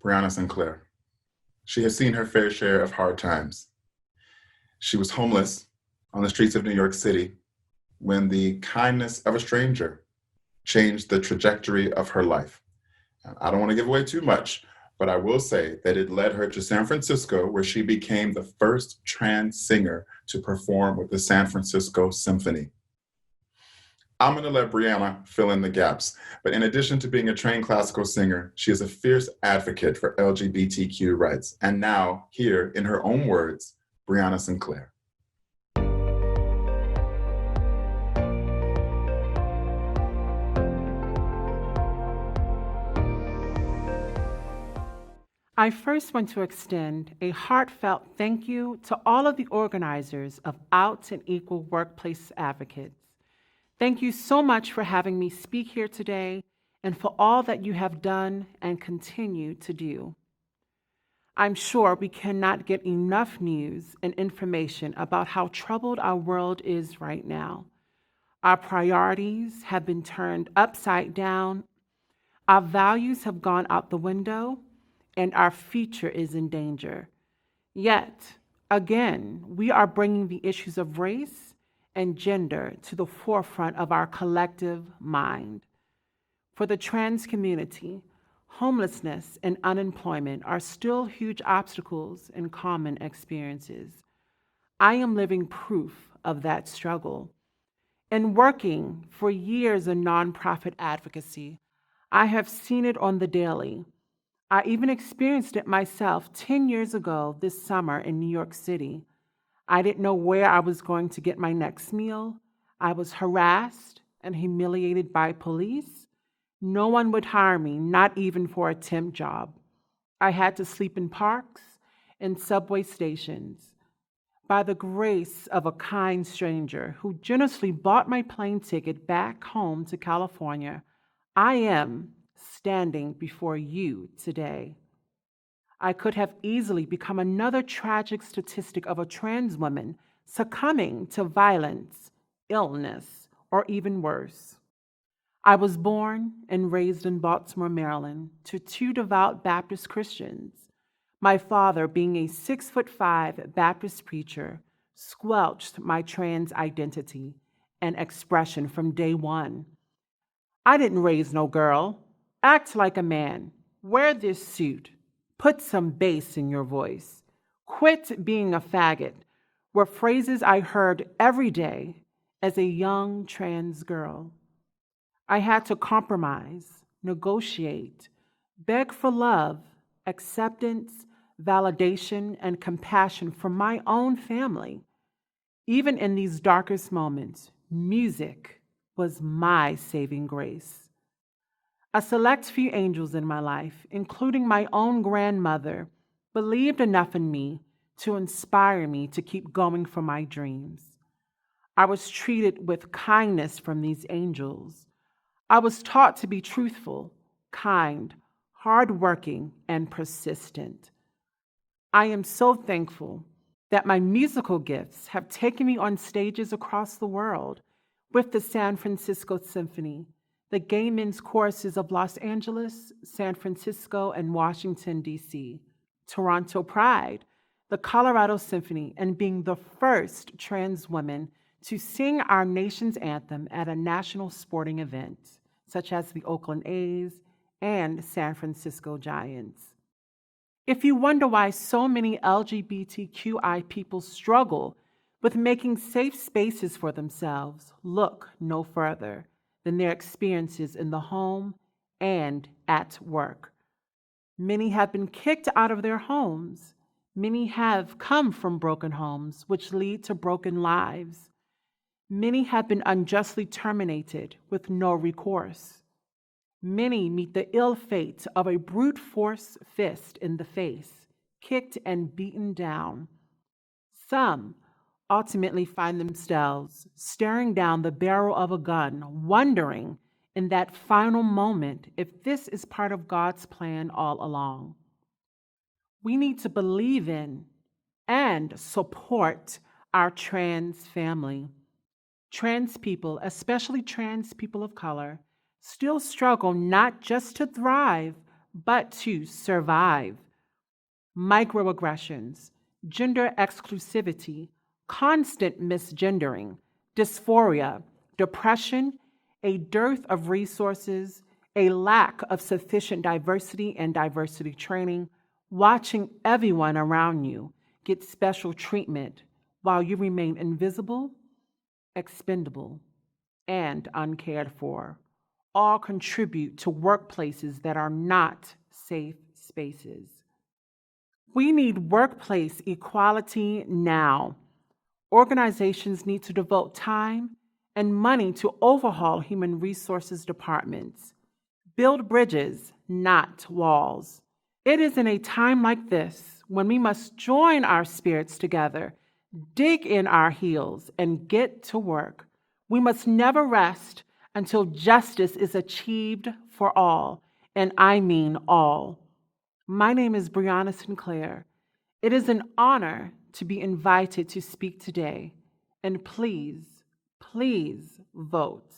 Breanna Sinclaire. She has seen her fair share of hard times. She was homeless on the streets of New York City when the kindness of a stranger changed the trajectory of her life. I don't want to give away too much, but I will say that it led her to San Francisco, where she became the first trans singer to perform with the San Francisco Symphony. I'm going to let Breanna fill in the gaps, but in addition to being a trained classical singer, she is a fierce advocate for LGBTQ rights. And now, here, in her own words, Breanna Sinclaire. I first want to extend a heartfelt thank you to all of the organizers of Out and Equal Workplace Advocates. Thank you so much for having me speak here today and for all that you have done and continue to do. I'm sure we cannot get enough news and information about how troubled our world is right now. Our priorities have been turned upside down, our values have gone out the window, and our future is in danger. Yet, again, we are bringing the issues of race and gender to the forefront of our collective mind. For the trans community, homelessness and unemployment are still huge obstacles and common experiences. I am living proof of that struggle. In working for years in nonprofit advocacy, I have seen it on the daily. I even experienced it myself 10 years ago this summer in New York City. I didn't know where I was going to get my next meal. I was harassed and humiliated by police. No one would hire me, not even for a temp job. I had to sleep in parks and subway stations. By the grace of a kind stranger who generously bought my plane ticket back home to California, I am standing before you today. I could have easily become another tragic statistic of a trans woman succumbing to violence, illness, or even worse. I was born and raised in Baltimore, Maryland, to two devout Baptist Christians. My father, being a 6'5" Baptist preacher, squelched my trans identity and expression from day one. I didn't raise no girl. Act like a man. Wear this suit. Put some bass in your voice. Quit being a faggot were phrases I heard every day as a young trans girl. I had to compromise, negotiate, beg for love, acceptance, validation, and compassion from my own family. Even in these darkest moments, music was my saving grace. A select few angels in my life, including my own grandmother, believed enough in me to inspire me to keep going for my dreams. I was treated with kindness from these angels. I was taught to be truthful, kind, hardworking, and persistent. I am so thankful that my musical gifts have taken me on stages across the world with the San Francisco Symphony, the Gay Men's Choruses of Los Angeles, San Francisco, and Washington, D.C., Toronto Pride, the Colorado Symphony, and being the first trans woman to sing our nation's anthem at a national sporting event, such as the Oakland A's and San Francisco Giants. If you wonder why so many LGBTQI people struggle with making safe spaces for themselves, look no further than their experiences in the home and at work. Many have been kicked out of their homes. Many have come from broken homes, which lead to broken lives. Many have been unjustly terminated with no recourse. Many meet the ill fate of a brute force fist in the face, kicked and beaten down. Some ultimately find themselves staring down the barrel of a gun, wondering in that final moment if this is part of God's plan all along. We need to believe in and support our trans family. Trans people, especially trans people of color, still struggle not just to thrive, but to survive. Microaggressions, gender exclusivity, constant misgendering, dysphoria, depression, a dearth of resources, a lack of sufficient diversity and diversity training, watching everyone around you get special treatment while you remain invisible, expendable, and uncared for, all contribute to workplaces that are not safe spaces. We need workplace equality now. Organizations need to devote time and money to overhaul human resources departments. Build bridges, not walls. It is in a time like this when we must join our spirits together, dig in our heels, and get to work. We must never rest until justice is achieved for all, and I mean all. My name is Breanna Sinclaire. It is an honor to be invited to speak today, and please, please vote.